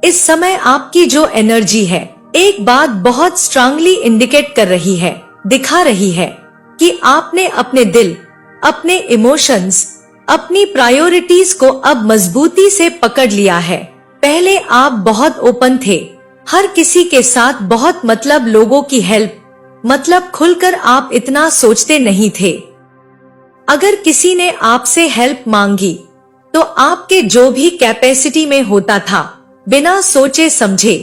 इस समय आपकी जो एनर्जी है, एक बात बहुत स्ट्रांगली इंडिकेट कर रही है, दिखा रही है कि आपने अपने दिल, अपने इमोशंस, अपनी प्रायोरिटीज को अब मजबूती से पकड़ लिया है। पहले आप बहुत ओपन थे, हर किसी के साथ बहुत लोगों की हेल्प, खुलकर आप इतना सोचते नहीं थे। अगर किसी ने आपसे हेल्प मांगी तो आपके जो भी कैपेसिटी में होता था, बिना सोचे समझे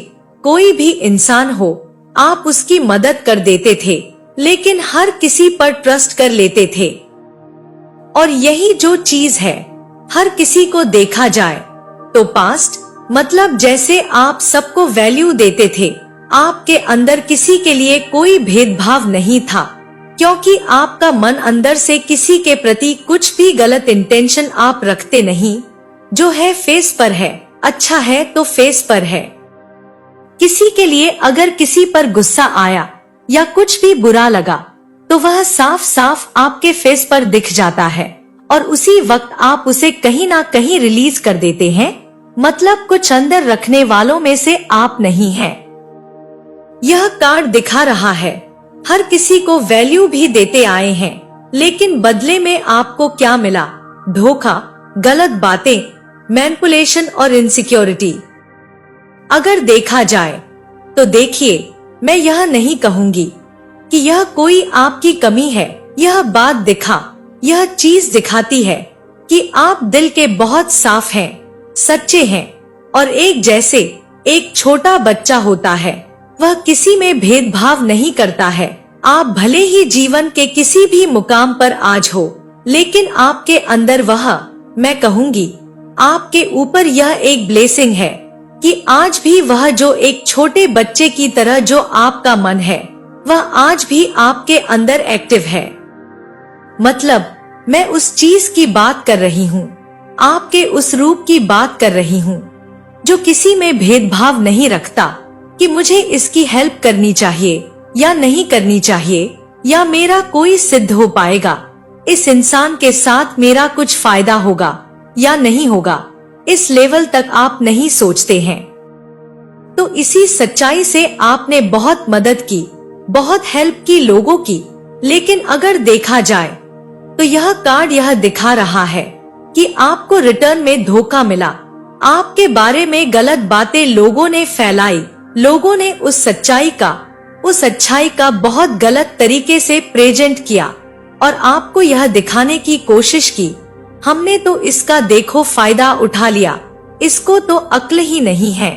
कोई भी इंसान हो, आप उसकी मदद कर देते थे, लेकिन हर किसी पर ट्रस्ट कर लेते थे। और यही जो चीज है, हर किसी को देखा जाए तो पास्ट, जैसे आप सबको वैल्यू देते थे, आपके अंदर किसी के लिए कोई भेदभाव नहीं था, क्योंकि आपका मन अंदर से किसी के प्रति कुछ भी गलत इंटेंशन आप रखते नहीं। जो है फेस पर है, अच्छा है तो फेस पर है। किसी के लिए अगर किसी पर गुस्सा आया या कुछ भी बुरा लगा तो वह साफ साफ आपके फेस पर दिख जाता है, और उसी वक्त आप उसे कहीं ना कहीं रिलीज कर देते हैं। कुछ अंदर रखने वालों में से आप नहीं हैं। यह कार्ड दिखा रहा है, हर किसी को वैल्यू भी देते आए हैं, लेकिन बदले में आपको क्या मिला? धोखा, गलत बातें, मैनिपुलेशन और इनसिक्योरिटी। अगर देखा जाए तो देखिए, मैं यह नहीं कहूंगी कि यह कोई आपकी कमी है। यह चीज दिखाती है कि आप दिल के बहुत साफ हैं, सच्चे हैं, और एक जैसे एक छोटा बच्चा होता है, वह किसी में भेदभाव नहीं करता है। आप भले ही जीवन के किसी भी मुकाम पर आज हो, लेकिन आपके अंदर मैं कहूंगी, आपके ऊपर यह एक ब्लेसिंग है कि आज भी वह जो एक छोटे बच्चे की तरह जो आपका मन है, वह आज भी आपके अंदर एक्टिव है। मैं उस चीज की बात कर रही हूँ, आपके उस रूप की बात कर रही हूँ, जो किसी में भेदभाव नहीं रखता कि मुझे इसकी हेल्प करनी चाहिए या नहीं करनी चाहिए, या मेरा कोई सिद्ध हो पाएगा, इस इंसान के साथ मेरा कुछ फायदा होगा या नहीं होगा। इस लेवल तक आप नहीं सोचते हैं। तो इसी सच्चाई से आपने बहुत मदद की, बहुत हेल्प की लोगों की, लेकिन अगर देखा जाए तो यह कार्ड यह दिखा रहा है कि आपको रिटर्न में धोखा मिला। आपके बारे में गलत बातें लोगों ने फैलाई, लोगों ने उस अच्छाई का बहुत गलत तरीके से प्रेजेंट किया, और आपको यह दिखाने की कोशिश की, हमने तो इसका देखो फायदा उठा लिया, इसको तो अक्ल ही नहीं है।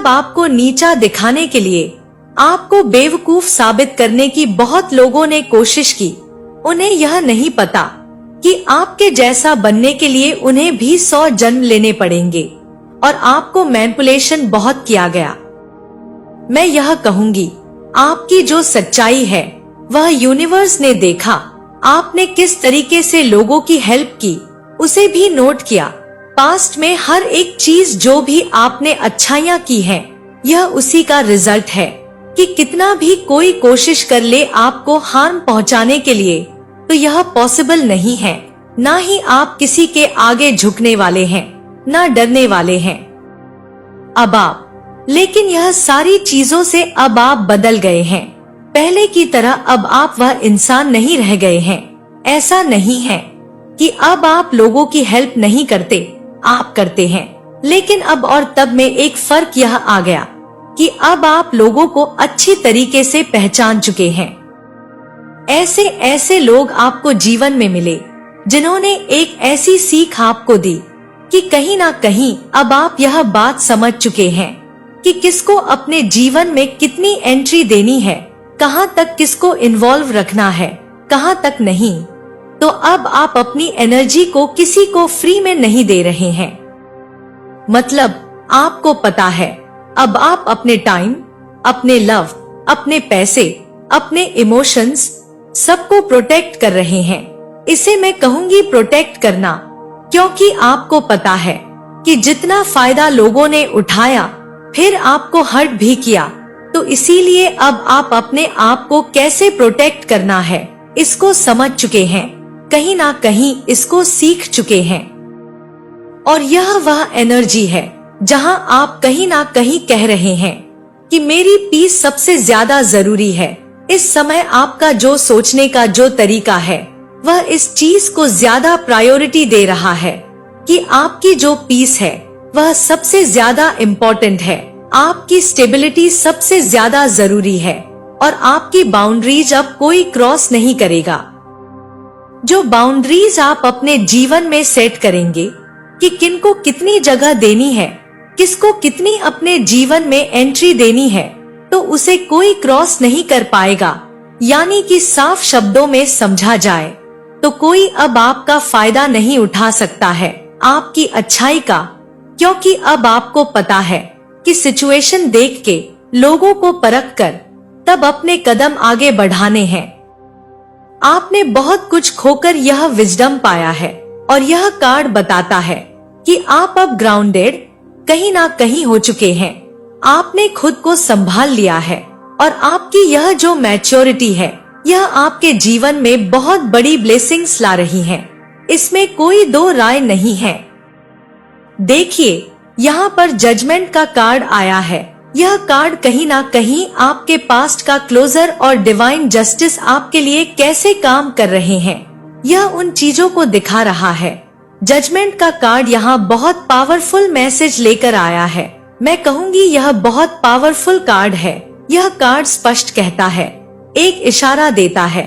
आपको नीचा दिखाने के लिए, आपको बेवकूफ साबित करने की बहुत लोगों ने कोशिश की। उन्हें यह नहीं पता कि आपके जैसा बनने के लिए उन्हें भी 100 जन्म लेने पड़ेंगे, और आपको मैनिपुलेशन बहुत किया गया। मैं यह कहूंगी, आपकी जो सच्चाई है वह यूनिवर्स ने देखा। आपने किस तरीके से लोगों की हेल्प की, उसे भी नोट किया। पास्ट में हर एक चीज जो भी आपने अच्छाइयाँ की है, यह उसी का रिजल्ट है कि कितना भी कोई कोशिश कर ले आपको हार्म पहुंचाने के लिए, तो यह पॉसिबल नहीं है। ना ही आप किसी के आगे झुकने वाले हैं, ना डरने वाले हैं। लेकिन यह सारी चीजों से अब आप बदल गए हैं। पहले की तरह अब आप वह इंसान नहीं रह गए हैं। ऐसा नहीं है कि अब आप लोगों की हेल्प नहीं करते, आप करते हैं, लेकिन अब और तब में एक फर्क यह आ गया कि अब आप लोगों को अच्छी तरीके से पहचान चुके हैं। ऐसे लोग आपको जीवन में मिले जिन्होंने एक ऐसी सीख आपको दी कि कहीं ना कहीं अब आप यह बात समझ चुके हैं कि किसको अपने जीवन में कितनी एंट्री देनी है, कहाँ तक किसको इन्वॉल्व रखना है, कहाँ तक नहीं। तो अब आप अपनी एनर्जी को किसी को फ्री में नहीं दे रहे हैं। आपको पता है, अब आप अपने टाइम, अपने लव, अपने पैसे, अपने इमोशंस, सबको प्रोटेक्ट कर रहे हैं। इसे मैं कहूंगी प्रोटेक्ट करना, क्योंकि आपको पता है कि जितना फायदा लोगों ने उठाया, फिर आपको हर्ट भी किया, तो इसीलिए अब आप अपने आप को कैसे प्रोटेक्ट करना है, इसको समझ चुके हैं, कहीं ना कहीं इसको सीख चुके हैं। और यह वह एनर्जी है जहां आप कहीं ना कहीं कह रहे हैं कि मेरी पीस सबसे ज्यादा जरूरी है। इस समय आपका जो सोचने का जो तरीका है वह इस चीज को ज्यादा प्रायोरिटी दे रहा है कि आपकी जो पीस है वह सबसे ज्यादा इम्पोर्टेंट है। आपकी स्टेबिलिटी सबसे ज्यादा जरूरी है और आपकी बाउंड्रीज अब कोई क्रॉस नहीं करेगा। जो बाउंड्रीज आप अपने जीवन में सेट करेंगे कि किनको कितनी जगह देनी है, किसको कितनी अपने जीवन में एंट्री देनी है, तो उसे कोई क्रॉस नहीं कर पाएगा। यानी कि साफ शब्दों में समझा जाए तो कोई अब आपका फायदा नहीं उठा सकता है आपकी अच्छाई का, क्योंकि अब आपको पता है कि सिचुएशन देख के, लोगों को परख कर तब अपने कदम आगे बढ़ाने हैं। आपने बहुत कुछ खोकर यह विजडम पाया है और यह कार्ड बताता है कि आप अब ग्राउंडेड कहीं ना कहीं हो चुके हैं। आपने खुद को संभाल लिया है और आपकी यह जो मैच्योरिटी है यह आपके जीवन में बहुत बड़ी ब्लेसिंग्स ला रही है। इसमें कोई दो राय नहीं है। देखिए, यहाँ पर जजमेंट का कार्ड आया है। यह कार्ड कहीं ना कहीं आपके पास्ट का क्लोजर और डिवाइन जस्टिस आपके लिए कैसे काम कर रहे हैं, यह उन चीजों को दिखा रहा है। जजमेंट का कार्ड यहाँ बहुत पावरफुल मैसेज लेकर आया है। मैं कहूँगी यह बहुत पावरफुल कार्ड है। यह कार्ड स्पष्ट कहता है, एक इशारा देता है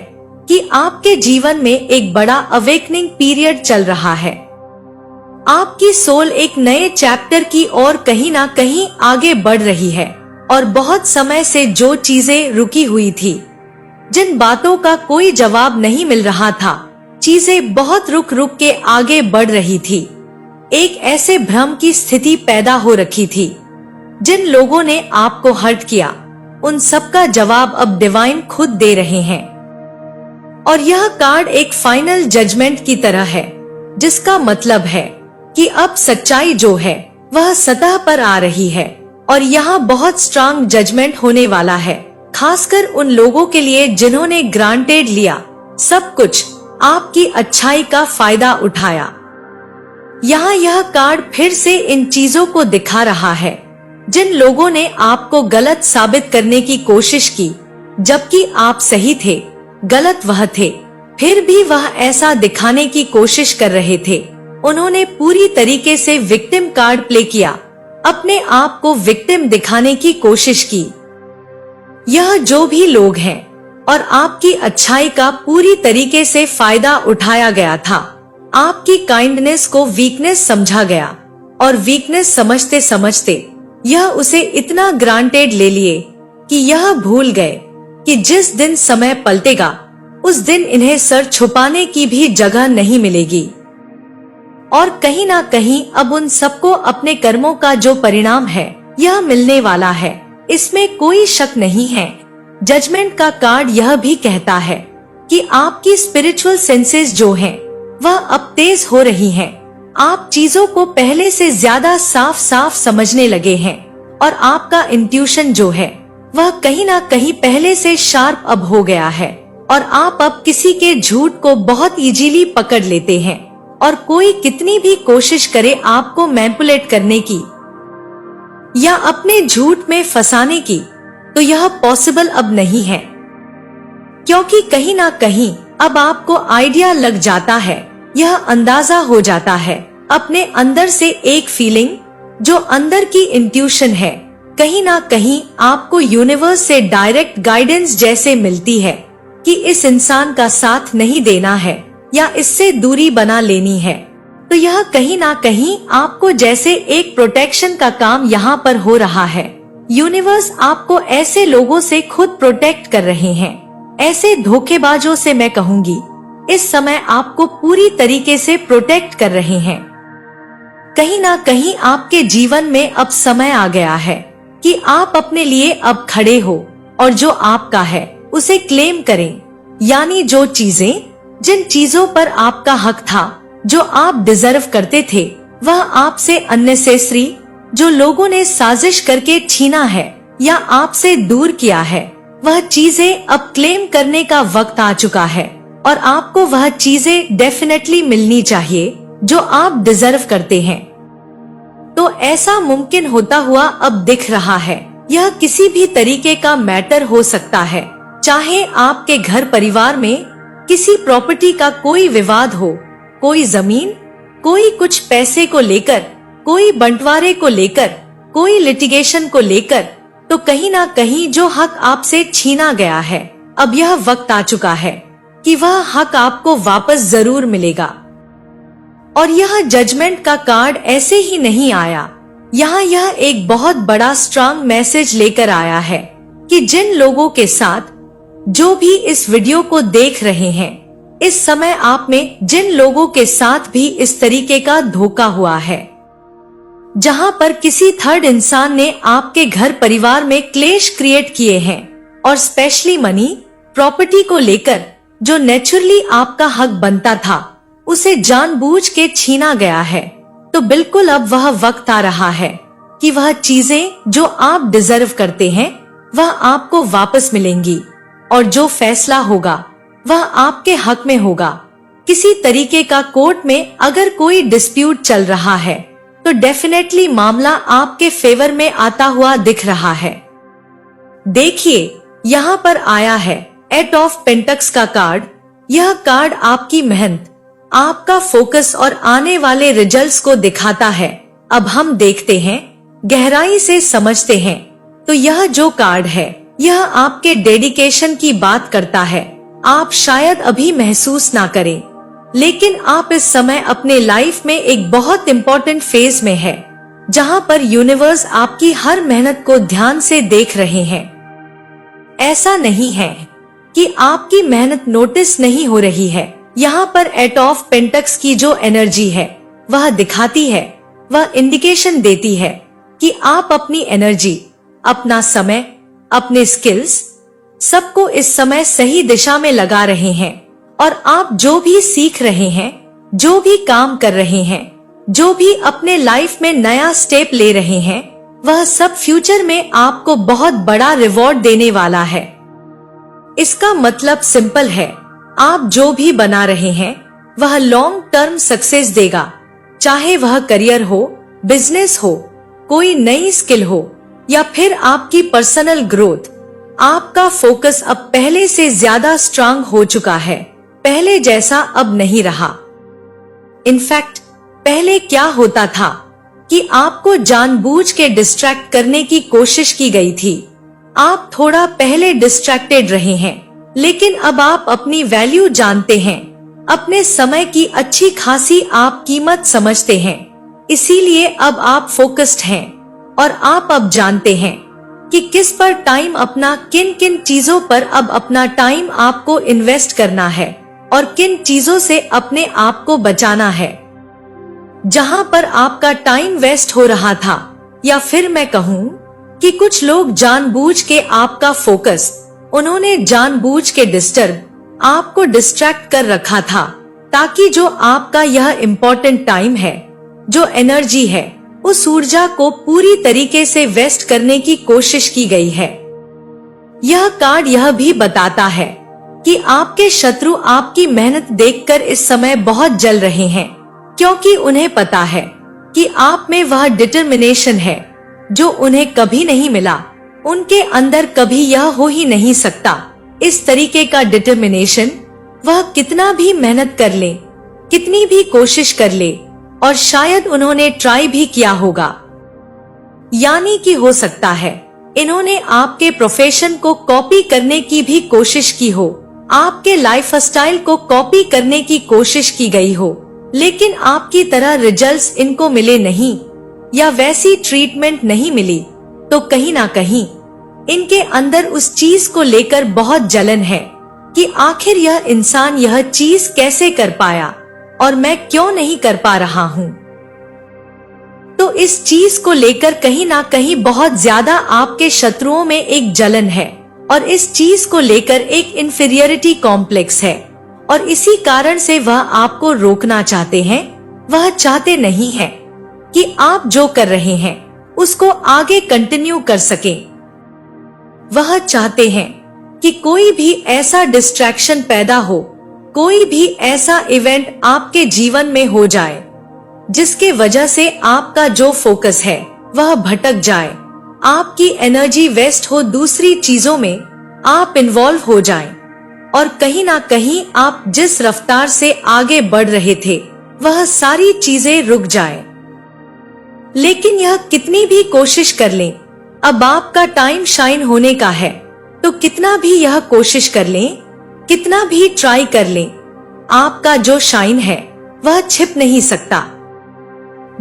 कि आपके जीवन में एक बड़ा अवेकनिंग पीरियड चल रहा है। आपकी सोल एक नए चैप्टर की ओर कहीं ना कहीं आगे बढ़ रही है और बहुत समय से जो चीजें रुकी हुई थी, जिन बातों का कोई जवाब नहीं मिल रहा था, चीजें बहुत रुक रुक के आगे बढ़ रही थी। एक ऐसे भ्रम की स्थिति पैदा हो रखी थी। जिन लोगों ने आपको हर्ट किया, उन सब का जवाब अब डिवाइन खुद दे रहे हैं। और यह कार्ड एक फाइनल जजमेंट की तरह है, जिसका मतलब है कि अब सच्चाई जो है वह सतह पर आ रही है और यहाँ बहुत स्ट्रांग जजमेंट होने वाला है, खासकर उन लोगों के लिए जिन्होंने ग्रांटेड लिया सब कुछ, आपकी अच्छाई का फायदा उठाया। यहाँ यह कार्ड फिर से इन चीजों को दिखा रहा है, जिन लोगों ने आपको गलत साबित करने की कोशिश की, जबकि आप सही थे, गलत वह थे, फिर भी वह ऐसा दिखाने की कोशिश कर रहे थे। उन्होंने पूरी तरीके से विक्टिम कार्ड प्ले किया, अपने आप को विक्टिम दिखाने की कोशिश की। यह जो भी लोग हैं और आपकी अच्छाई का पूरी तरीके से फायदा उठाया गया था। आपकी काइंडनेस को वीकनेस समझा गया और वीकनेस समझते समझते यह उसे इतना ग्रांटेड ले लिए कि यह भूल गए कि जिस दिन समय पलटेगा उस दिन इन्हें सर छुपाने की भी जगह नहीं मिलेगी। और कहीं ना कहीं अब उन सबको अपने कर्मों का जो परिणाम है यह मिलने वाला है, इसमें कोई शक नहीं है। जजमेंट का कार्ड यह भी कहता है कि आपकी स्पिरिचुअल सेंसेस जो हैं, वह अब तेज हो रही हैं। आप चीजों को पहले से ज्यादा साफ साफ समझने लगे हैं और आपका इंट्यूशन जो है वह कहीं ना कहीं पहले से शार्प अब हो गया है और आप अब किसी के झूठ को बहुत इजीली पकड़ लेते हैं और कोई कितनी भी कोशिश करे आपको मैनिपुलेट करने की या अपने झूठ में फंसाने की, तो यह पॉसिबल अब नहीं है, क्योंकि कहीं ना कहीं अब आपको आइडिया लग जाता है, यह अंदाजा हो जाता है अपने अंदर से एक फीलिंग जो अंदर की इंट्यूशन है, कहीं ना कहीं आपको यूनिवर्स से डायरेक्ट गाइडेंस जैसे मिलती है कि इस इंसान का साथ नहीं देना है या इससे दूरी बना लेनी है। तो यह कहीं ना कहीं आपको जैसे एक प्रोटेक्शन का काम यहाँ पर हो रहा है। यूनिवर्स आपको ऐसे लोगों से खुद प्रोटेक्ट कर रहे हैं, ऐसे धोखेबाजों से मैं कहूँगी इस समय आपको पूरी तरीके से प्रोटेक्ट कर रहे हैं। कहीं ना कहीं आपके जीवन में अब समय आ गया है कि आप अपने लिए अब खड़े हो और जो आपका है उसे क्लेम करें। यानी जो चीजें, जिन चीजों पर आपका हक था, जो आप डिजर्व करते थे, वह आपसे अननेसेसरी जो लोगों ने साजिश करके छीना है या आपसे दूर किया है, वह चीजें अब क्लेम करने का वक्त आ चुका है और आपको वह चीजें डेफिनेटली मिलनी चाहिए जो आप डिजर्व करते हैं। तो ऐसा मुमकिन होता हुआ अब दिख रहा है। यह किसी भी तरीके का मैटर हो सकता है, चाहे आपके घर परिवार में किसी प्रॉपर्टी का कोई विवाद हो, कोई जमीन, कोई कुछ पैसे को लेकर, कोई बंटवारे को लेकर, कोई लिटिगेशन को लेकर, तो कहीं ना कहीं जो हक आपसे छीना गया है, अब यह वक्त आ चुका है कि वह हक आपको वापस जरूर मिलेगा। और यह जजमेंट का कार्ड ऐसे ही नहीं आया, यहाँ यह एक बहुत बड़ा स्ट्रांग मैसेज लेकर आया है कि जिन लोगों के साथ जो भी इस वीडियो को देख रहे हैं, इस समय आप में जिन लोगों के साथ भी इस तरीके का धोखा हुआ है, जहां पर किसी थर्ड इंसान ने आपके घर परिवार में क्लेश क्रिएट किए हैं और स्पेशली मनी, प्रॉपर्टी को लेकर जो नेचुरली आपका हक बनता था, उसे जानबूझ के छीना गया है, तो बिल्कुल अब वह वक्त आ रहा है कि वह चीजें जो आप डिजर्व करते हैं वह आपको वापस मिलेंगी और जो फैसला होगा वह आपके हक में होगा। किसी तरीके का कोर्ट में अगर कोई डिस्प्यूट चल रहा है तो डेफिनेटली मामला आपके फेवर में आता हुआ दिख रहा है। देखिए यहाँ पर आया है 8 ऑफ पेंटक्स का कार्ड। यह कार्ड आपकी मेहनत, आपका फोकस और आने वाले रिजल्ट्स को दिखाता है। अब हम देखते हैं, गहराई से समझते हैं, तो यह जो कार्ड है यह आपके डेडिकेशन की बात करता है। आप शायद अभी महसूस ना करें, लेकिन आप इस समय अपने लाइफ में एक बहुत इम्पोर्टेंट फेज में है, जहां पर यूनिवर्स आपकी हर मेहनत को ध्यान से देख रहे हैं। ऐसा नहीं है कि आपकी मेहनत नोटिस नहीं हो रही है। यहाँ पर 8 ऑफ पेंटक्स की जो एनर्जी है वह दिखाती है, वह इंडिकेशन देती है कि आप अपनी एनर्जी, अपना समय, अपने स्किल्स सबको इस समय सही दिशा में लगा रहे हैं। और आप जो भी सीख रहे हैं, जो भी काम कर रहे हैं, जो भी अपने लाइफ में नया स्टेप ले रहे हैं, वह सब फ्यूचर में आपको बहुत बड़ा रिवॉर्ड देने वाला है। इसका मतलब सिंपल है, आप जो भी बना रहे हैं वह लॉन्ग टर्म सक्सेस देगा, चाहे वह करियर हो, बिजनेस हो, कोई नई स्किल हो या फिर आपकी पर्सनल ग्रोथ। आपका फोकस अब पहले से ज्यादा स्ट्रांग हो चुका है, पहले जैसा अब नहीं रहा। इनफैक्ट पहले क्या होता था कि आपको जानबूझ के डिस्ट्रैक्ट करने की कोशिश की गई थी। आप थोड़ा पहले डिस्ट्रैक्टेड रहे हैं, लेकिन अब आप अपनी वैल्यू जानते हैं, अपने समय की अच्छी खासी आप कीमत समझते हैं, इसीलिए अब आप फोकस्ड हैं और आप अब जानते हैं कि किस पर टाइम अपना, किन किन चीजों पर अब अपना टाइम आपको इन्वेस्ट करना है और किन चीजों से अपने आप को बचाना है। जहां पर आपका टाइम वेस्ट हो रहा था, या फिर मैं कहूँ कि कुछ लोग जानबूझ के आपका फोकस, उन्होंने जानबूझ के आपको डिस्ट्रैक्ट कर रखा था, ताकि जो आपका यह इम्पोर्टेंट टाइम है, जो एनर्जी है, उस ऊर्जा को पूरी तरीके से वेस्ट करने की कोशिश की गई है। यह कार्ड यह भी बताता है कि आपके शत्रु आपकी मेहनत देखकर इस समय बहुत जल रहे हैं, क्योंकि उन्हें पता है कि आप में वह डिटर्मिनेशन है जो उन्हें कभी नहीं मिला। उनके अंदर कभी यह हो ही नहीं सकता। इस तरीके का डिटर्मिनेशन, वह कितना भी मेहनत कर ले, कितनी भी कोशिश कर ले, और शायद उन्होंने ट्राई भी किया होगा, यानी कि हो सकता है इन्होंने आपके प्रोफेशन को कॉपी करने की भी कोशिश की हो, आपके लाइफ स्टाइल को कॉपी करने की कोशिश की गई हो, लेकिन आपकी तरह रिजल्ट्स इनको मिले नहीं या वैसी ट्रीटमेंट नहीं मिली, तो कहीं ना कहीं इनके अंदर उस चीज को लेकर बहुत जलन है कि आखिर यह इंसान यह चीज कैसे कर पाया और मैं क्यों नहीं कर पा रहा हूँ। तो इस चीज को लेकर कहीं ना कहीं बहुत ज्यादा आपके शत्रुओं में एक जलन है और इस चीज को लेकर एक इंफीरियरिटी कॉम्प्लेक्स है, और इसी कारण से वह आपको रोकना चाहते हैं। वह चाहते नहीं है कि आप जो कर रहे हैं उसको आगे कंटिन्यू कर सकें। वह चाहते हैं कि कोई भी ऐसा डिस्ट्रैक्शन पैदा हो, कोई भी ऐसा इवेंट आपके जीवन में हो जाए जिसके वजह से आपका जो फोकस है वह भटक जाए, आपकी एनर्जी वेस्ट हो, दूसरी चीजों में आप इन्वॉल्व हो जाएं और कहीं ना कहीं आप जिस रफ्तार से आगे बढ़ रहे थे वह सारी चीजें रुक जाएं। लेकिन यह कितनी भी कोशिश कर लें, अब आपका टाइम शाइन होने का है, तो कितना भी यह कोशिश कर लें, कितना भी ट्राई कर लें, आपका जो शाइन है वह छिप नहीं सकता।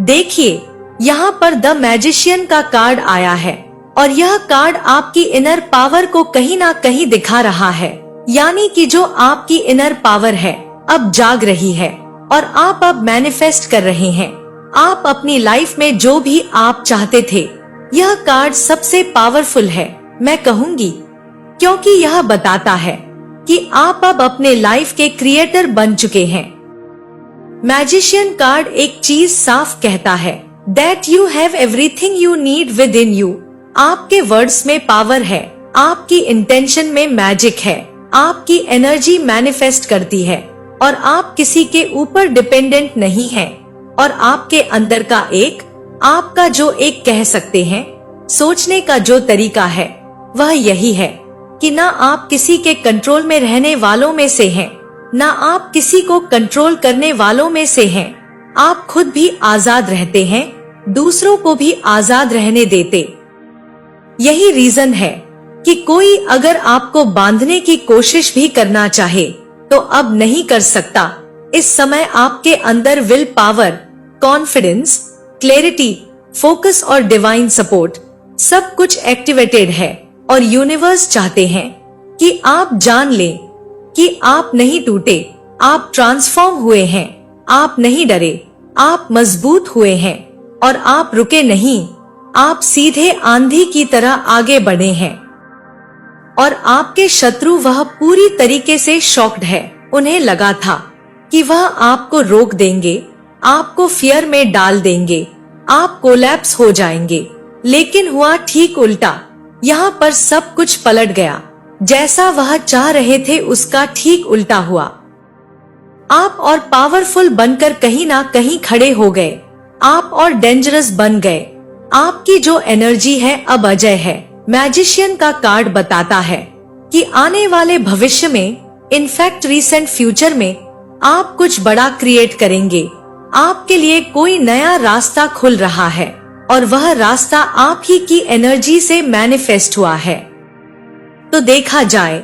देखिए, यहाँ पर द मैजिशियन का कार्ड आया है और यह कार्ड आपकी इनर पावर को कहीं ना कहीं दिखा रहा है, यानी कि जो आपकी इनर पावर है अब जाग रही है और आप अब मैनिफेस्ट कर रहे हैं, आप अपनी लाइफ में जो भी आप चाहते थे। यह कार्ड सबसे पावरफुल है मैं कहूंगी, क्योंकि यह बताता है कि आप अब अपने लाइफ के क्रिएटर बन चुके हैं। मैजिशियन कार्ड एक चीज साफ कहता है, that you have everything you need with in you. आपके वर्ड्स में पावर है, आपकी इंटेंशन में मैजिक है, आपकी एनर्जी मैनिफेस्ट करती है और आप किसी के ऊपर डिपेंडेंट नहीं हैं। और आपके अंदर का आपका जो कह सकते हैं सोचने का जो तरीका है वह यही है कि ना आप किसी के कंट्रोल में रहने वालों में से हैं, ना आप किसी को कंट्रोल करने वालों में से हैं। आप खुद भी आजाद रहते हैं, दूसरों को भी आजाद रहने देते। यही रीजन है कि कोई अगर आपको बांधने की कोशिश भी करना चाहे तो अब नहीं कर सकता। इस समय आपके अंदर will power, confidence, clarity, focus और डिवाइन सपोर्ट सब कुछ एक्टिवेटेड है और यूनिवर्स चाहते हैं कि आप जान लें कि आप नहीं टूटे, आप ट्रांसफॉर्म हुए हैं, आप नहीं डरे, आप मजबूत हुए हैं और आप रुके नहीं, आप सीधे आंधी की तरह आगे बढ़े हैं। और आपके शत्रु वह पूरी तरीके से शॉक्ड है, उन्हें लगा था कि वह आपको रोक देंगे, आपको फियर में डाल देंगे, आप कोलैप्स हो जाएंगे, लेकिन हुआ ठीक उल्टा। यहाँ पर सब कुछ पलट गया, जैसा वह चाह रहे थे उसका ठीक उल्टा हुआ। आप और पावरफुल बनकर कहीं ना कहीं खड़े हो गए, आप और डेंजरस बन गए। आपकी जो एनर्जी है अब अजय है। मैजिशियन का कार्ड बताता है कि आने वाले भविष्य में, इनफैक्ट रिसेंट फ्यूचर में, आप कुछ बड़ा क्रिएट करेंगे। आपके लिए कोई नया रास्ता खुल रहा है और वह रास्ता आप ही की एनर्जी से मैनिफेस्ट हुआ है। तो देखा जाए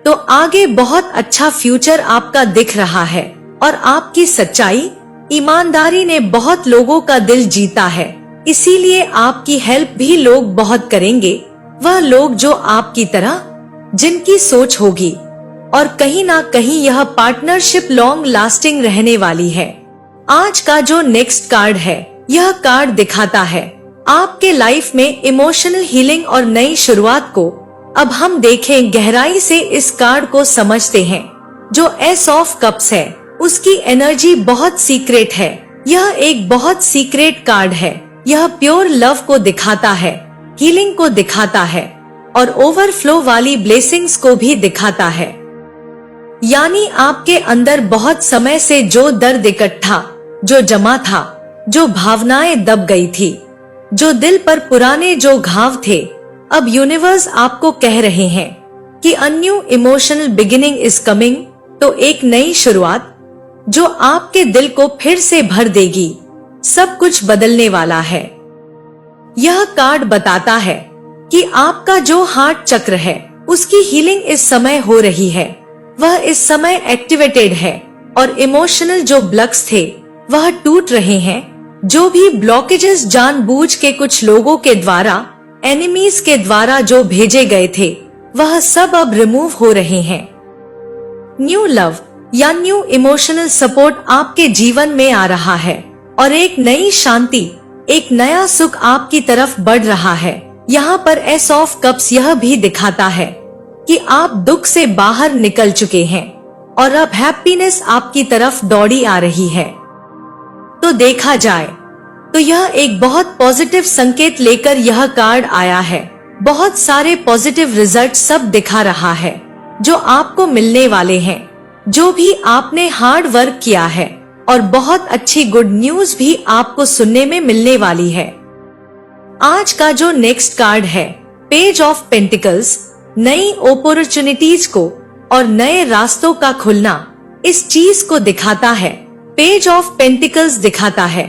तो आगे बहुत अच्छा फ्यूचर आपका दिख रहा है और आपकी सच्चाई, ईमानदारी ने बहुत लोगों का दिल जीता है, इसीलिए आपकी हेल्प भी लोग बहुत करेंगे। वह लोग जो आपकी तरह, जिनकी सोच होगी, और कहीं ना कहीं यह पार्टनरशिप लॉन्ग लास्टिंग रहने वाली है। आज का जो नेक्स्ट कार्ड है, यह कार्ड दिखाता है आपके लाइफ में इमोशनल हीलिंग और नई शुरुआत को। अब हम देखें गहराई से इस कार्ड को समझते हैं। जो एस ऑफ कप्स है उसकी एनर्जी बहुत सीक्रेट है। यह एक बहुत सीक्रेट कार्ड है। यह प्योर लव को दिखाता है, हीलिंग को दिखाता है और ओवरफ्लो वाली ब्लेसिंग्स को भी दिखाता है। यानी आपके अंदर बहुत समय से जो दर्द इकट्ठा, जो जमा था, जो भावनाएं दब गई थी, जो दिल पर पुराने जो घाव थे, अब यूनिवर्स आपको कह रहे हैं कि a new emotional beginning is coming. तो एक नई शुरुआत जो आपके दिल को फिर से भर देगी, सब कुछ बदलने वाला है। यह कार्ड बताता है कि आपका जो हार्ट चक्र है उसकी हीलिंग इस समय हो रही है। वह इस समय एक्टिवेटेड है और इमोशनल जो ब्लॉक्स थे वह टूट रहे हैं। जो भी ब्लॉकेजेस जानबूझ के कुछ लोगों के द्वारा, एनिमीज के द्वारा जो भेजे गए थे, वह सब अब रिमूव हो रहे हैं। न्यू लव या न्यू इमोशनल सपोर्ट आपके जीवन में आ रहा है और एक नई शांति, एक नया सुख आपकी तरफ बढ़ रहा है। यहाँ पर एस ऑफ कप्स यह भी दिखाता है कि आप दुख से बाहर निकल चुके हैं और अब हैप्पीनेस आपकी तरफ दौड़ी आ रही है। तो देखा जाए तो यह एक बहुत पॉजिटिव संकेत लेकर यह कार्ड आया है। बहुत सारे पॉजिटिव रिजल्ट सब दिखा रहा है जो आपको मिलने वाले हैं। जो भी आपने हार्ड वर्क किया है, और बहुत अच्छी गुड न्यूज भी आपको सुनने में मिलने वाली है। आज का जो नेक्स्ट कार्ड है पेज ऑफ पेंटिकल्स, नई अपॉर्चुनिटीज को और नए रास्तों का खुलना इस चीज को दिखाता है। पेज ऑफ पेंटिकल्स दिखाता है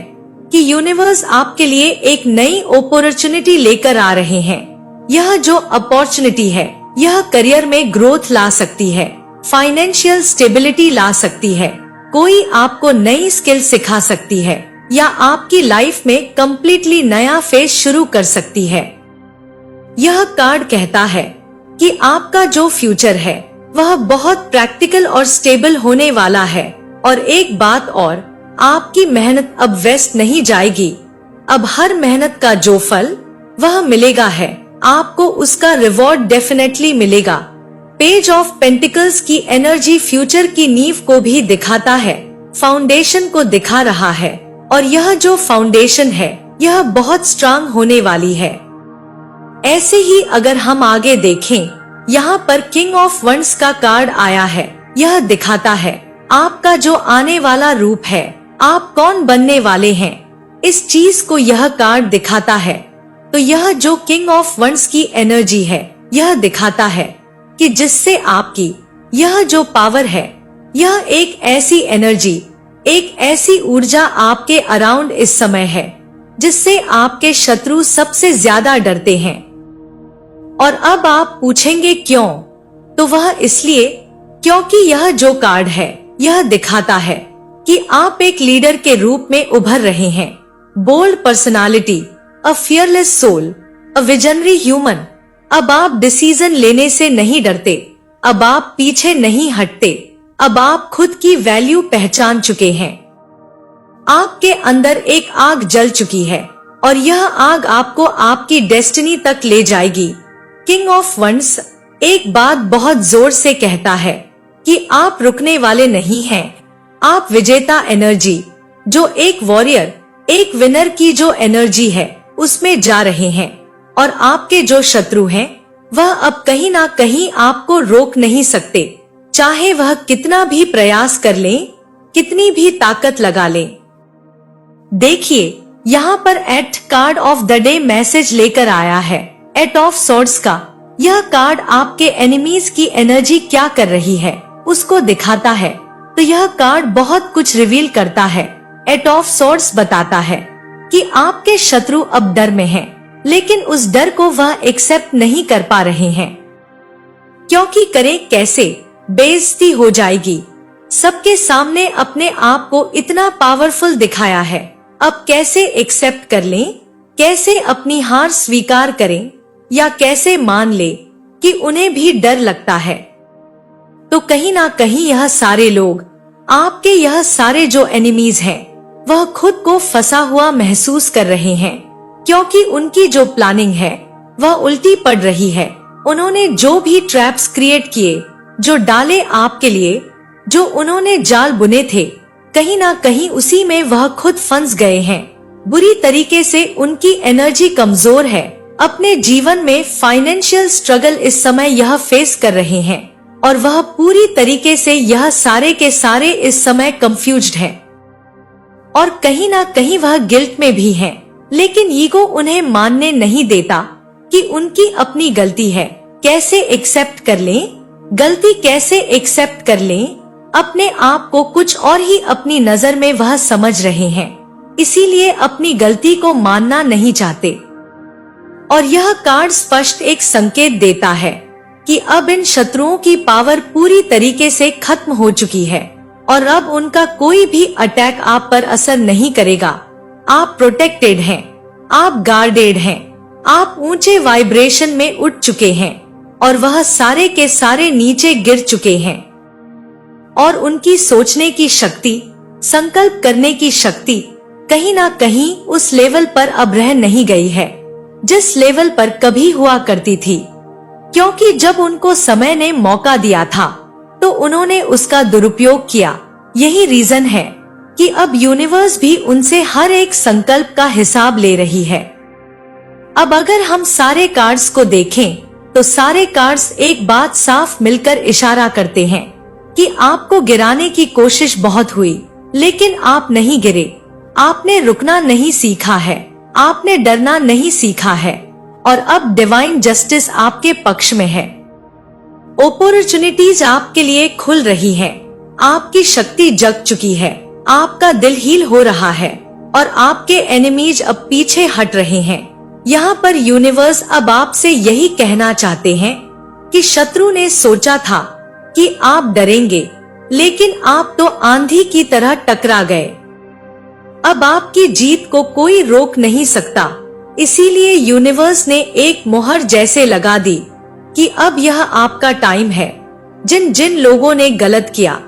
कि यूनिवर्स आपके लिए एक नई अपॉर्चुनिटी लेकर आ रहे हैं। यह जो अपॉर्चुनिटी है यह करियर में ग्रोथ ला सकती है, फाइनेंशियल स्टेबिलिटी ला सकती है, कोई आपको नई स्किल सिखा सकती है या आपकी लाइफ में कम्प्लीटली नया फेज शुरू कर सकती है। यह कार्ड कहता है कि आपका जो फ्यूचर है वह बहुत प्रैक्टिकल और स्टेबल होने वाला है। और एक बात और, आपकी मेहनत अब वेस्ट नहीं जाएगी। अब हर मेहनत का जो फल वह मिलेगा है, आपको उसका रिवॉर्ड डेफिनेटली मिलेगा। पेज ऑफ पेंटिकल्स की एनर्जी फ्यूचर की नींव को भी दिखाता है, फाउंडेशन को दिखा रहा है और यह जो फाउंडेशन है यह बहुत स्ट्रांग होने वाली है। ऐसे ही अगर हम आगे देखें, यहाँ पर किंग ऑफ वंड्स का कार्ड आया है। यह दिखाता है आपका जो आने वाला रूप है, आप कौन बनने वाले हैं, इस चीज को यह कार्ड दिखाता है। तो यह जो किंग ऑफ वंड्स की एनर्जी है यह दिखाता है कि जिससे आपकी यह जो पावर है, यह एक ऐसी एनर्जी, एक ऐसी ऊर्जा आपके अराउंड इस समय है जिससे आपके शत्रु सबसे ज्यादा डरते हैं। और अब आप पूछेंगे क्यों? तो वह इसलिए क्योंकि यह जो कार्ड है यह दिखाता है कि आप एक लीडर के रूप में उभर रहे हैं। Bold personality, a fearless soul, a visionary human. अब आप डिसीजन लेने से नहीं डरते, अब आप पीछे नहीं हटते, अब आप खुद की वैल्यू पहचान चुके हैं। आपके अंदर एक आग जल चुकी है और यह आग आपको आपकी डेस्टिनी तक ले जाएगी। किंग ऑफ वंड्स एक बात बहुत जोर से कहता है कि आप रुकने वाले नहीं हैं। आप विजेता एनर्जी, जो एक वॉरियर, एक विनर की जो एनर्जी है उसमें जा रहे हैं। और आपके जो शत्रु हैं वह अब कहीं ना कहीं आपको रोक नहीं सकते, चाहे वह कितना भी प्रयास कर लें, कितनी भी ताकत लगा लें। देखिए यहाँ पर at card of the day message लेकर आया है, एट ऑफ सॉर्ड्स का। यह कार्ड आपके एनिमीज की एनर्जी क्या कर रही है उसको दिखाता है। तो यह कार्ड बहुत कुछ रिवील करता है। एट ऑफ सॉर्ड्स बताता है कि आपके शत्रु अब डर में हैं, लेकिन उस डर को वह एक्सेप्ट नहीं कर पा रहे हैं, क्योंकि करें कैसे, बेइज्जती हो जाएगी। सबके सामने अपने आप को इतना पावरफुल दिखाया है, अब कैसे एक्सेप्ट कर लें, कैसे अपनी हार स्वीकार करें या कैसे मान ले कि उन्हें भी डर लगता है। तो कहीं ना कहीं यह सारे लोग, आपके यह सारे जो एनिमीज हैं, वह खुद को फंसा हुआ महसूस कर रहे हैं, क्योंकि उनकी जो प्लानिंग है वह उल्टी पड़ रही है। उन्होंने जो भी ट्रैप्स क्रिएट किए, जो डाले आपके लिए, जो उन्होंने जाल बुने थे, कहीं ना कहीं उसी में वह खुद फंस गए हैं। बुरी तरीके से उनकी एनर्जी कमजोर है। अपने जीवन में फाइनेंशियल स्ट्रगल इस समय यह फेस कर रहे हैं और वह पूरी तरीके से यह सारे के सारे इस समय कंफ्यूज्ड हैं और कहीं ना कहीं वह गिल्ट में भी हैं, लेकिन ईगो उन्हें मानने नहीं देता कि उनकी अपनी गलती है। कैसे एक्सेप्ट कर लें, गलती कैसे एक्सेप्ट कर लें, अपने आप को कुछ और ही अपनी नजर में वह समझ रहे हैं, इसीलिए अपनी गलती को मानना नहीं चाहते। और यह कार्ड स्पष्ट एक संकेत देता है कि अब इन शत्रुओं की पावर पूरी तरीके से खत्म हो चुकी है और अब उनका कोई भी अटैक आप पर असर नहीं करेगा। आप प्रोटेक्टेड हैं, आप गार्डेड हैं, आप ऊंचे वाइब्रेशन में उठ चुके हैं और वह सारे के सारे नीचे गिर चुके हैं। और उनकी सोचने की शक्ति, संकल्प करने की शक्ति कहीं ना कहीं उस लेवल पर अब रह नहीं गई है जिस लेवल पर कभी हुआ करती थी, क्योंकि जब उनको समय ने मौका दिया था तो उन्होंने उसका दुरुपयोग किया। यही रीजन है कि अब यूनिवर्स भी उनसे हर एक संकल्प का हिसाब ले रही है। अब अगर हम सारे कार्ड्स को देखें तो सारे कार्ड्स एक बात साफ मिलकर इशारा करते हैं कि आपको गिराने की कोशिश बहुत हुई, लेकिन आप नहीं गिरे। आपने रुकना नहीं सीखा है, आपने डरना नहीं सीखा है, और अब डिवाइन जस्टिस आपके पक्ष में है। अपॉर्चुनिटीज आपके लिए खुल रही हैं। आपकी शक्ति जग चुकी है, आपका दिल हील हो रहा है, और आपके एनिमीज अब पीछे हट रहे हैं। यहाँ पर यूनिवर्स अब आपसे यही कहना चाहते हैं कि शत्रु ने सोचा था कि आप डरेंगे, लेकिन आप तो आंधी की तरह टकरा गए। अब आपकी जीत को कोई रोक नहीं सकता। इसीलिए यूनिवर्स ने एक मोहर जैसे लगा दी कि अब यह आपका टाइम है। जिन जिन लोगों ने गलत किया,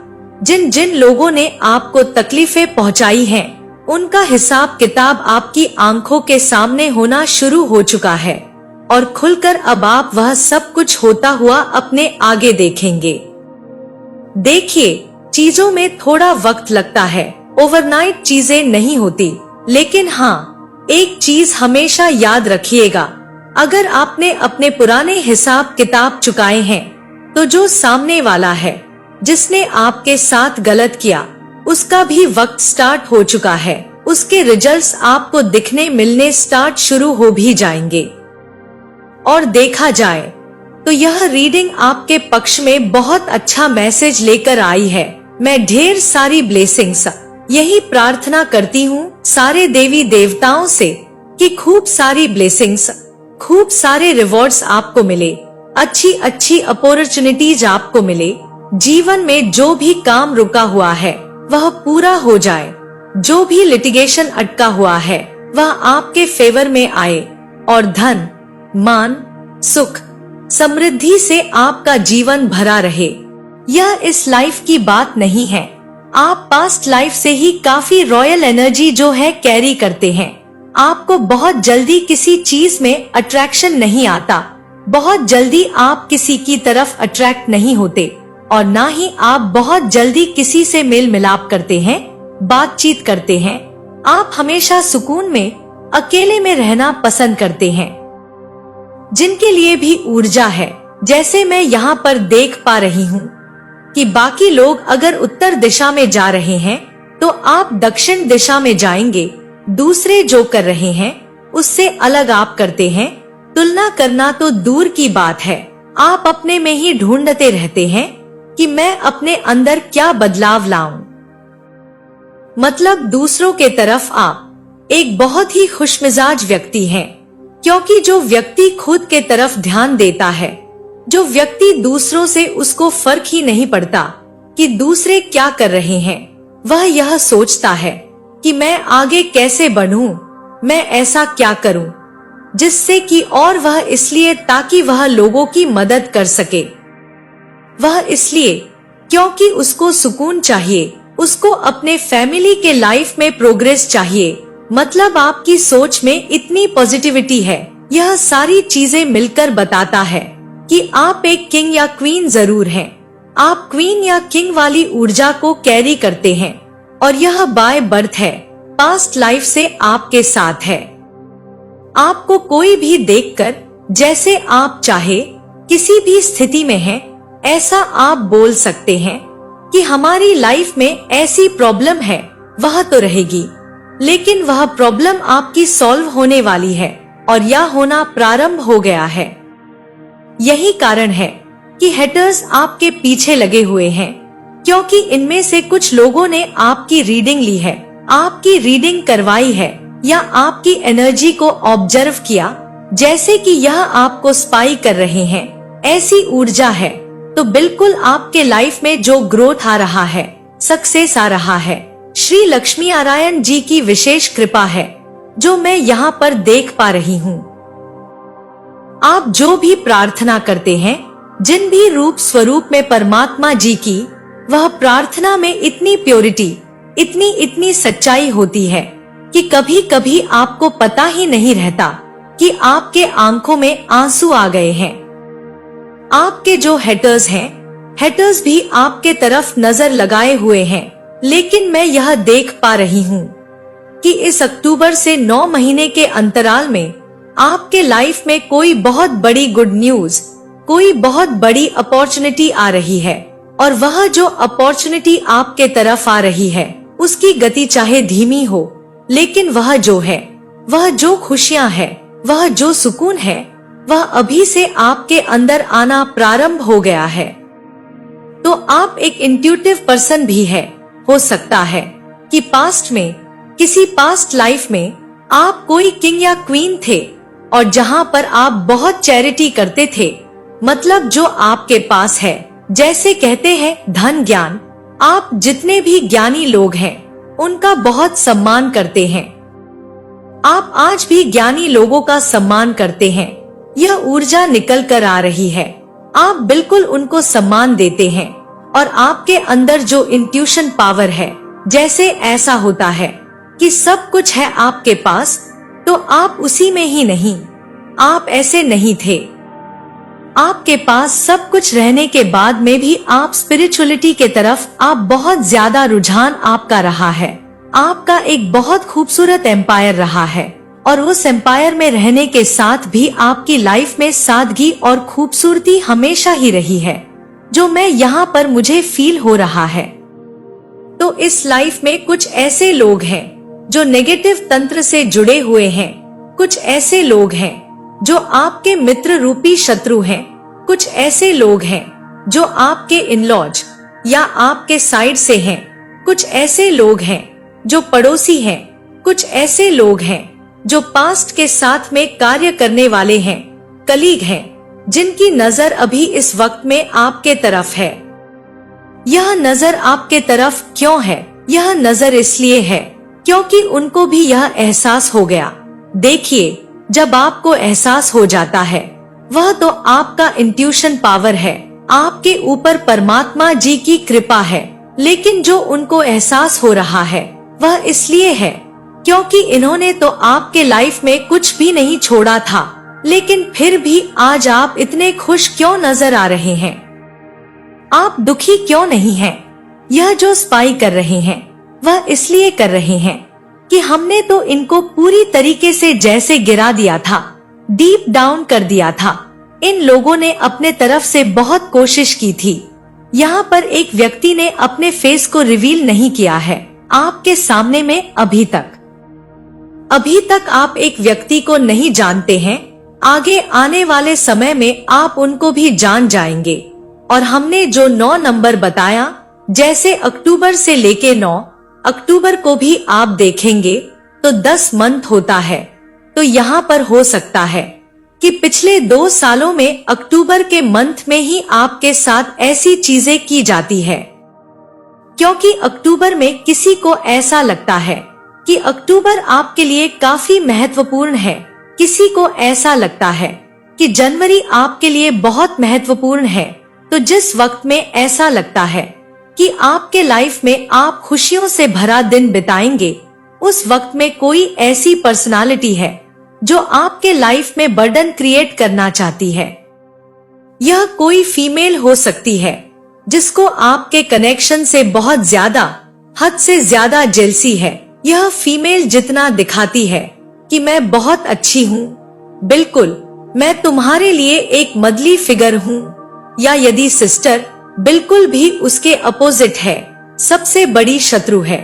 जिन जिन लोगों ने आपको तकलीफें पहुंचाई हैं, उनका हिसाब किताब आपकी आंखों के सामने होना शुरू हो चुका है, और खुलकर अब आप वह सब कुछ होता हुआ अपने आगे देखेंगे। देखिए, चीजों में थोड़ा वक्त लगता है, ओवरनाइट चीजें नहीं होती, लेकिन हाँ, एक चीज हमेशा याद रखिएगा, अगर आपने अपने पुराने हिसाब किताब चुकाए हैं, तो जो सामने वाला है, जिसने आपके साथ गलत किया, उसका भी वक्त स्टार्ट हो चुका है। उसके रिजल्ट्स आपको दिखने मिलने स्टार्ट शुरू हो भी जाएंगे। और देखा जाए तो यह रीडिंग आपके पक्ष में बहुत अच्छा मैसेज लेकर आई है। मैं ढेर सारी ब्लेसिंग्स यही प्रार्थना करती हूँ सारे देवी देवताओं से कि खूब सारी ब्लेसिंग्स, खूब सारे रिवॉर्ड्स आपको मिले, अच्छी अच्छी अपॉर्चुनिटीज आपको मिले। जीवन में जो भी काम रुका हुआ है वह पूरा हो जाए, जो भी लिटिगेशन अटका हुआ है वह आपके फेवर में आए, और धन, मान, सुख, समृद्धि से आपका जीवन भरा रहे। यह इस लाइफ की बात नहीं है, आप पास्ट लाइफ से ही काफी रॉयल एनर्जी जो है कैरी करते हैं। आपको बहुत जल्दी किसी चीज में अट्रैक्शन नहीं आता, बहुत जल्दी आप किसी की तरफ अट्रैक्ट नहीं होते, और ना ही आप बहुत जल्दी किसी से मेल मिलाप करते हैं, बातचीत करते हैं। आप हमेशा सुकून में, अकेले में रहना पसंद करते हैं। जिनके लिए भी ऊर्जा है, जैसे मैं यहाँ पर देख पा रही हूँ कि बाकी लोग अगर उत्तर दिशा में जा रहे हैं तो आप दक्षिण दिशा में जाएंगे। दूसरे जो कर रहे हैं उससे अलग आप करते हैं। तुलना करना तो दूर की बात है, आप अपने में ही ढूंढते रहते हैं कि मैं अपने अंदर क्या बदलाव लाऊं। मतलब दूसरों के तरफ आप एक बहुत ही खुशमिजाज व्यक्ति हैं, क्योंकि जो व्यक्ति खुद के तरफ ध्यान देता है, जो व्यक्ति दूसरों से उसको फर्क ही नहीं पड़ता कि दूसरे क्या कर रहे हैं, वह यह सोचता है कि मैं आगे कैसे बढ़ूं, मैं ऐसा क्या करूं जिससे कि, और वह इसलिए ताकि वह लोगों की मदद कर सके। वह इसलिए क्योंकि उसको सुकून चाहिए, उसको अपने फैमिली के लाइफ में प्रोग्रेस चाहिए। मतलब आपकी सोच में इतनी पॉजिटिविटी है, यह सारी चीजें मिलकर बताता है कि आप एक किंग या क्वीन जरूर हैं। आप क्वीन या किंग वाली ऊर्जा को कैरी करते हैं, और यह बाय बर्थ है, पास्ट लाइफ से आपके साथ है। आपको कोई भी देखकर जैसे आप चाहे किसी भी स्थिति में हैं, ऐसा आप बोल सकते हैं कि हमारी लाइफ में ऐसी प्रॉब्लम है, वह तो रहेगी, लेकिन वह प्रॉब्लम आपकी सॉल्व होने वाली है, और यह होना प्रारंभ हो गया है। यही कारण है कि हेटर्स आपके पीछे लगे हुए हैं, क्योंकि इनमें से कुछ लोगों ने आपकी रीडिंग ली है, आपकी रीडिंग करवाई है, या आपकी एनर्जी को ऑब्जर्व किया, जैसे कि यह आपको स्पाई कर रहे हैं। ऐसी ऊर्जा है तो बिल्कुल आपके लाइफ में जो ग्रोथ आ रहा है, सक्सेस आ रहा है, श्री लक्ष्मी नारायण जी की विशेष कृपा है जो मैं यहाँ पर देख पा रही हूँ। आप जो भी प्रार्थना करते हैं, जिन भी रूप स्वरूप में परमात्मा जी की, वह प्रार्थना में इतनी प्योरिटी, इतनी सच्चाई होती है कि कभी कभी आपको पता ही नहीं रहता कि आपके आंखों में आंसू आ गए हैं। आपके जो हेटर्स हैं, हेटर्स भी आपके तरफ नजर लगाए हुए हैं, लेकिन मैं यह देख पा रही हूँ कि इस अक्टूबर से 9 महीने के अंतराल में आपके लाइफ में कोई बहुत बड़ी गुड न्यूज, कोई बहुत बड़ी अपॉर्चुनिटी आ रही है, और वह जो अपॉर्चुनिटी आपके तरफ आ रही है उसकी गति चाहे धीमी हो, लेकिन वह जो है, वह जो खुशियां है, वह जो सुकून है, वह अभी से आपके अंदर आना प्रारंभ हो गया है। तो आप एक इंट्यूटिव पर्सन भी है। हो सकता है कि पास्ट में, किसी पास्ट लाइफ में आप कोई किंग या क्वीन थे और जहां पर आप बहुत चैरिटी करते थे, मतलब जो आपके पास है, जैसे कहते हैं धन ज्ञान, आप जितने भी ज्ञानी लोग हैं उनका बहुत सम्मान करते हैं। आप आज भी ज्ञानी लोगों का सम्मान करते हैं। यह ऊर्जा निकल कर आ रही है। आप बिल्कुल उनको सम्मान देते हैं और आपके अंदर जो इंट्यूशन पावर है, जैसे ऐसा होता है कि सब कुछ है आपके पास, तो आप उसी में ही नहीं, आप ऐसे नहीं थे। आपके पास सब कुछ रहने के बाद में भी आप स्पिरिचुअलिटी के तरफ आप बहुत ज्यादा रुझान आपका रहा है। आपका एक बहुत खूबसूरत एम्पायर रहा है और उस एम्पायर में रहने के साथ भी आपकी लाइफ में सादगी और खूबसूरती हमेशा ही रही है, जो मैं यहाँ पर मुझे फील हो रहा है। तो इस लाइफ में कुछ ऐसे लोग हैं जो नेगेटिव तंत्र से जुड़े हुए हैं, कुछ ऐसे लोग हैं जो आपके मित्र रूपी शत्रु हैं, कुछ ऐसे लोग हैं जो आपके इन-लॉज या आपके साइड से हैं, कुछ ऐसे लोग हैं जो पड़ोसी हैं, कुछ ऐसे लोग हैं जो पास्ट के साथ में कार्य करने वाले हैं, कलीग हैं, जिनकी नजर अभी इस वक्त में आपके तरफ है। यह नजर आपके तरफ क्यों है? यह नजर इसलिए है क्योंकि उनको भी यह एहसास हो गया। देखिए, जब आपको एहसास हो जाता है, वह तो आपका इंट्यूशन पावर है, आपके ऊपर परमात्मा जी की कृपा है। लेकिन जो उनको एहसास हो रहा है वह इसलिए है क्योंकि इन्होंने तो आपके लाइफ में कुछ भी नहीं छोड़ा था, लेकिन फिर भी आज आप इतने खुश क्यों नजर आ रहे हैं? आप दुखी क्यों नहीं हैं? यह जो स्पाई कर रहे हैं वह इसलिए कर रहे हैं कि हमने तो इनको पूरी तरीके से जैसे गिरा दिया था, डीप डाउन कर दिया था। इन लोगों ने अपने तरफ से बहुत कोशिश की थी। यहाँ पर एक व्यक्ति ने अपने फेस को रिवील नहीं किया है आपके सामने में अभी तक आप एक व्यक्ति को नहीं जानते हैं। आगे आने वाले समय में आप उनको भी जान जाएंगे। और हमने जो 9 नंबर बताया, जैसे अक्टूबर से लेके 9 अक्टूबर को भी आप देखेंगे तो 10 मंथ होता है। तो यहाँ पर हो सकता है कि पिछले 2 सालों में अक्टूबर के मंथ में ही आपके साथ ऐसी चीजें की जाती है, क्योंकि अक्टूबर में किसी को ऐसा लगता है कि अक्टूबर आपके लिए काफी महत्वपूर्ण है। किसी को ऐसा लगता है कि जनवरी आपके लिए बहुत महत्वपूर्ण है। तो जिस वक्त में ऐसा लगता है कि आपके लाइफ में आप खुशियों से भरा दिन बिताएंगे, उस वक्त में कोई ऐसी पर्सनालिटी है जो आपके लाइफ में बर्डन क्रिएट करना चाहती है। यह कोई फीमेल हो सकती है जिसको आपके कनेक्शन से बहुत ज्यादा, हद से ज्यादा जेलसी है। यह फीमेल जितना दिखाती है कि मैं बहुत अच्छी हूँ, बिल्कुल मैं तुम्हारे लिए एक मदली फिगर हूँ, या यदि सिस्टर बिल्कुल भी उसके अपोजिट है, सबसे बड़ी शत्रु है।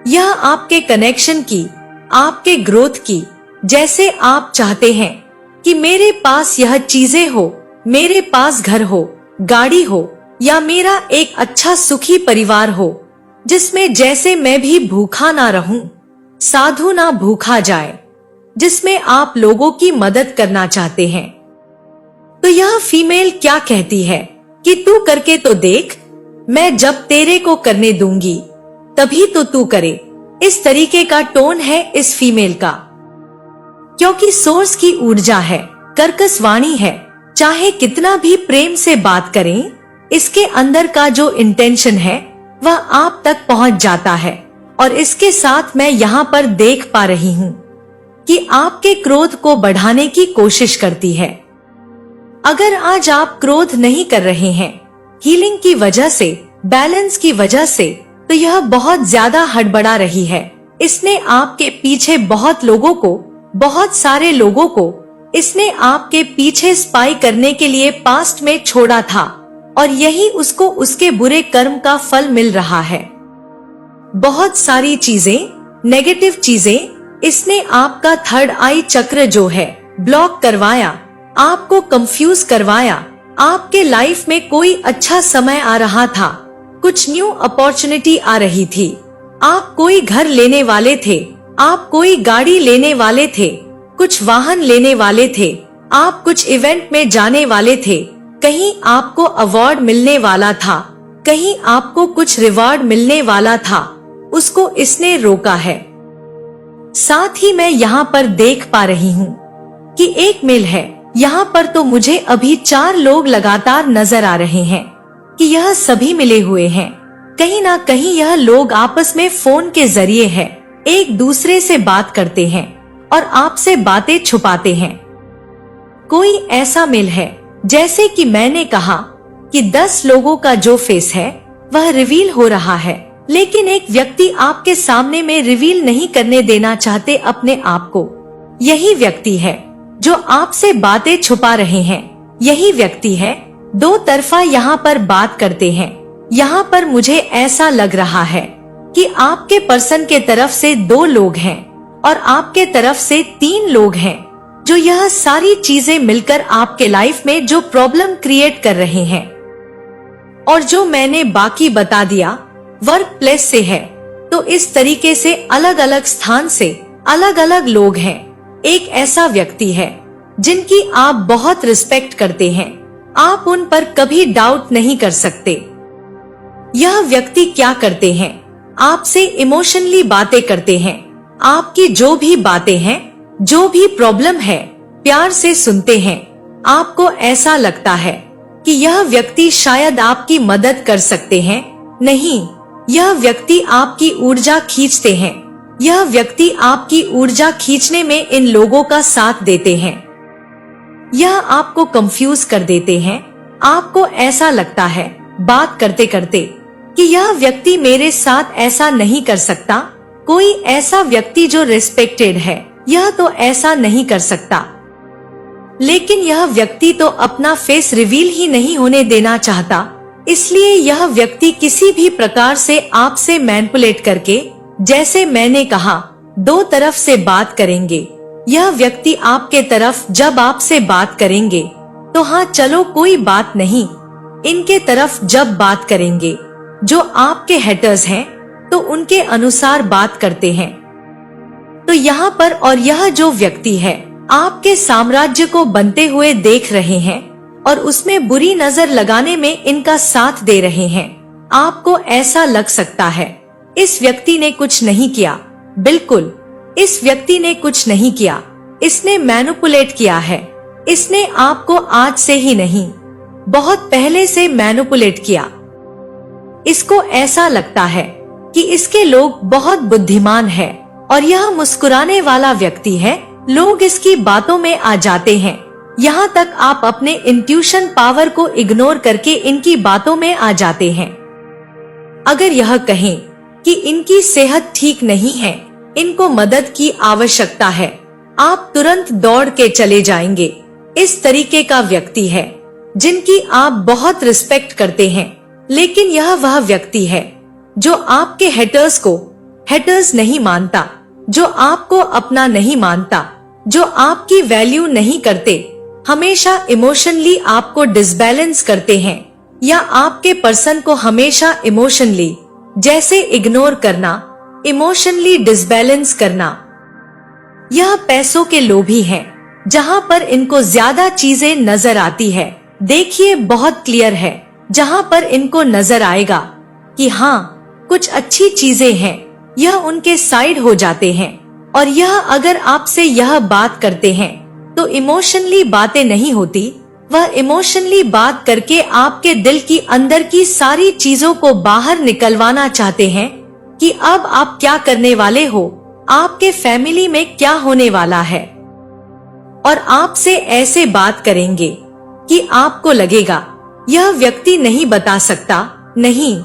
यह आपके कनेक्शन की, आपके ग्रोथ की, जैसे आप चाहते हैं कि मेरे पास यह चीजें हो, मेरे पास घर हो, गाड़ी हो, या मेरा एक अच्छा सुखी परिवार हो, जिसमें जैसे मैं भी भूखा ना रहूं, साधु ना भूखा जाए, जिसमें आप लोगों की मदद करना चाहते हैं। तो यह फीमेल क्या कहती है कि तू करके तो देख, मैं जब तेरे को करने दूंगी तभी तो तू करे। इस तरीके का टोन है इस फीमेल का, क्योंकि सोर्स की ऊर्जा है, कर्कश वाणी है। चाहे कितना भी प्रेम से बात करें, इसके अंदर का जो इंटेंशन है वह आप तक पहुंच जाता है। और इसके साथ मैं यहाँ पर देख पा रही हूँ कि आपके क्रोध को बढ़ाने की कोशिश करती है। अगर आज आप क्रोध नहीं कर रहे हैं, हीलिंग की वजह से, बैलेंस की वजह से, तो यह बहुत ज्यादा हड़बड़ा रही है। इसने आपके पीछे बहुत लोगों को, बहुत सारे लोगों को इसने आपके पीछे स्पाई करने के लिए पास्ट में छोड़ा था, और यही उसको उसके बुरे कर्म का फल मिल रहा है। बहुत सारी चीजें, नेगेटिव चीजें, इसने आपका थर्ड आई चक्र जो है ब्लॉक करवाया, आपको कंफ्यूज करवाया। आपके लाइफ में कोई अच्छा समय आ रहा था, कुछ न्यू अपॉर्चुनिटी आ रही थी, आप कोई घर लेने वाले थे, आप कोई गाड़ी लेने वाले थे, कुछ वाहन लेने वाले थे, आप कुछ इवेंट में जाने वाले थे, कहीं आपको अवार्ड मिलने वाला था, कहीं आपको कुछ रिवार्ड मिलने वाला था, उसको इसने रोका है। साथ ही मैं यहाँ पर देख पा रही हूँ कि एक मेल है। यहाँ पर तो मुझे अभी 4 लोग लगातार नजर आ रहे हैं कि यह सभी मिले हुए हैं। कहीं ना कहीं यह लोग आपस में फोन के जरिए है, एक दूसरे से बात करते हैं और आपसे बातें छुपाते हैं। कोई ऐसा मेल है, जैसे कि मैंने कहा कि 10 लोगों का जो फेस है वह रिवील हो रहा है, लेकिन एक व्यक्ति आपके सामने में रिवील नहीं करने देना चाहते अपने आप को। यही व्यक्ति है जो आपसे बातें छुपा रहे हैं। यही व्यक्ति है, दो तरफा यहाँ पर बात करते हैं। यहाँ पर मुझे ऐसा लग रहा है कि आपके पर्सन के तरफ से 2 लोग हैं और आपके तरफ से 3 लोग हैं, जो यह सारी चीजें मिलकर आपके लाइफ में जो प्रॉब्लम क्रिएट कर रहे हैं। और जो मैंने बाकी बता दिया वर्क प्लेस से है, तो इस तरीके से अलग अलग स्थान से अलग अलग लोग हैं। एक ऐसा व्यक्ति है जिनकी आप बहुत रिस्पेक्ट करते हैं, आप उन पर कभी डाउट नहीं कर सकते। यह व्यक्ति क्या करते हैं, आपसे इमोशनली बातें करते हैं, आपकी जो भी बातें हैं, जो भी प्रॉब्लम है, प्यार से सुनते हैं। आपको ऐसा लगता है कि यह व्यक्ति शायद आपकी मदद कर सकते हैं, नहीं, यह व्यक्ति आपकी ऊर्जा खींचते हैं। यह व्यक्ति आपकी ऊर्जा खींचने में इन लोगों का साथ देते हैं। यह आपको कंफ्यूज कर देते हैं। आपको ऐसा लगता है बात करते करते कि यह व्यक्ति मेरे साथ ऐसा नहीं कर सकता। कोई ऐसा व्यक्ति जो रिस्पेक्टेड है, यह तो ऐसा नहीं कर सकता। लेकिन यह व्यक्ति तो अपना फेस रिवील ही नहीं होने देना चाहता, इसलिए यह व्यक्ति किसी भी प्रकार से आपसे मैनिपुलेट करके, जैसे मैंने कहा, 2 तरफ से बात करेंगे। यह व्यक्ति आपके तरफ जब आपसे बात करेंगे तो हाँ चलो कोई बात नहीं, इनके तरफ जब बात करेंगे, जो आपके हेटर्स हैं, तो उनके अनुसार बात करते हैं। तो यहाँ पर और यह जो व्यक्ति है आपके साम्राज्य को बनते हुए देख रहे हैं और उसमें बुरी नजर लगाने में इनका साथ दे रहे हैं। आपको ऐसा लग सकता है इस व्यक्ति ने कुछ नहीं किया। बिल्कुल, इस व्यक्ति ने कुछ नहीं किया, इसने मैनिपुलेट किया है। इसने आपको आज से ही नहीं, बहुत पहले से मैनिपुलेट किया। इसको ऐसा लगता है कि इसके लोग बहुत बुद्धिमान है और यह मुस्कुराने वाला व्यक्ति है। लोग इसकी बातों में आ जाते हैं। यहाँ तक आप अपने इंट्यूशन पावर को इग्नोर करके इनकी बातों में आ जाते हैं। अगर यह कहें कि इनकी सेहत ठीक नहीं है, इनको मदद की आवश्यकता है, आप तुरंत दौड़ के चले जाएंगे। इस तरीके का व्यक्ति है जिनकी आप बहुत रिस्पेक्ट करते हैं। लेकिन यह वह व्यक्ति है जो आपके हेटर्स को हेटर्स नहीं मानता, जो आपको अपना नहीं मानता, जो आपकी वैल्यू नहीं करते, हमेशा इमोशनली आपको डिसबैलेंस करते हैं, या आपके पर्सन को हमेशा इमोशनली जैसे इग्नोर करना, इमोशनली डिसबैलेंस करना। यह पैसों के लोभी हैं, जहां पर इनको ज्यादा चीजें नजर आती है। देखिए बहुत क्लियर है, जहां पर इनको नजर आएगा कि हाँ कुछ अच्छी चीजें हैं, यह उनके साइड हो जाते हैं। और यह अगर आपसे यह बात करते हैं तो इमोशनली बातें नहीं होती, वह इमोशनली बात करके आपके दिल की अंदर की सारी चीजों को बाहर निकलवाना चाहते हैं कि अब आप क्या करने वाले हो, आपके फैमिली में क्या होने वाला है। और आपसे ऐसे बात करेंगे कि आपको लगेगा यह व्यक्ति नहीं बता सकता। नहीं,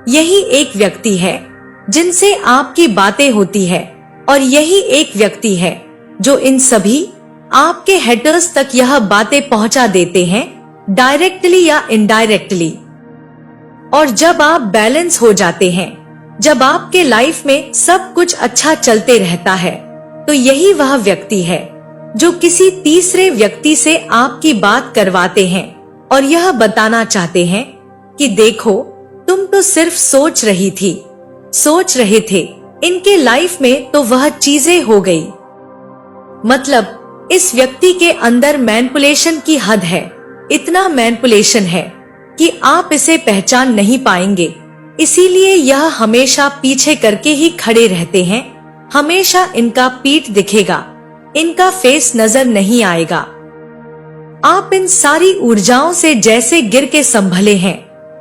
यही एक व्यक्ति है जिनसे आपकी बातें होती है, और यही एक व्यक्ति है जो इन सभी आपके हेटर्स तक यह बातें पहुंचा देते हैं, डायरेक्टली या इनडायरेक्टली। और जब आप बैलेंस हो जाते हैं, जब आपके लाइफ में सब कुछ अच्छा चलते रहता है तो यही वह व्यक्ति है जो किसी तीसरे व्यक्ति से आपकी बात करवाते हैं और यह बताना चाहते हैं कि देखो, तुम तो सिर्फ सोच रहे थे। इनके लाइफ में तो वह चीजें हो गई। मतलब इस व्यक्ति के अंदर मैनिपुलेशन की हद है। इतना मैनिपुलेशन है कि आप इसे पहचान नहीं पाएंगे। इसीलिए यह हमेशा पीछे करके ही खड़े रहते हैं। हमेशा इनका पीठ दिखेगा, इनका फेस नजर नहीं आएगा। आप इन सारी ऊर्जाओं से जैसे गिर के संभले हैं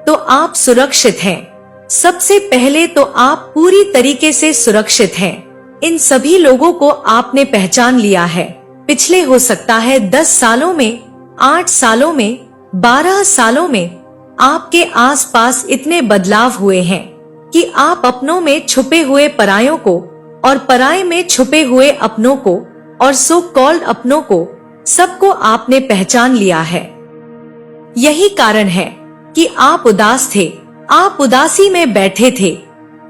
तो आप सुरक्षित हैं। सबसे पहले तो आप पूरी तरीके से सुरक्षित हैं। इन सभी लोगों को आपने पहचान लिया है। पिछले हो सकता है 10 सालों में, 8 सालों में, 12 सालों में आपके आसपास इतने बदलाव हुए हैं कि आप अपनों में छुपे हुए परायों को और पराये में छुपे हुए अपनों को और सो कॉल्ड अपनों को, सबको आपने पहचान लिया है। यही कारण है कि आप उदास थे। आप उदासी में बैठे थे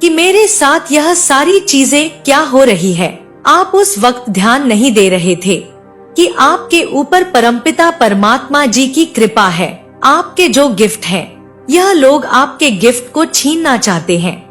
कि मेरे साथ यह सारी चीजें क्या हो रही है। आप उस वक्त ध्यान नहीं दे रहे थे कि आपके ऊपर परमपिता परमात्मा जी की कृपा है। आपके जो गिफ्ट हैं, यह लोग आपके गिफ्ट को छीनना चाहते हैं।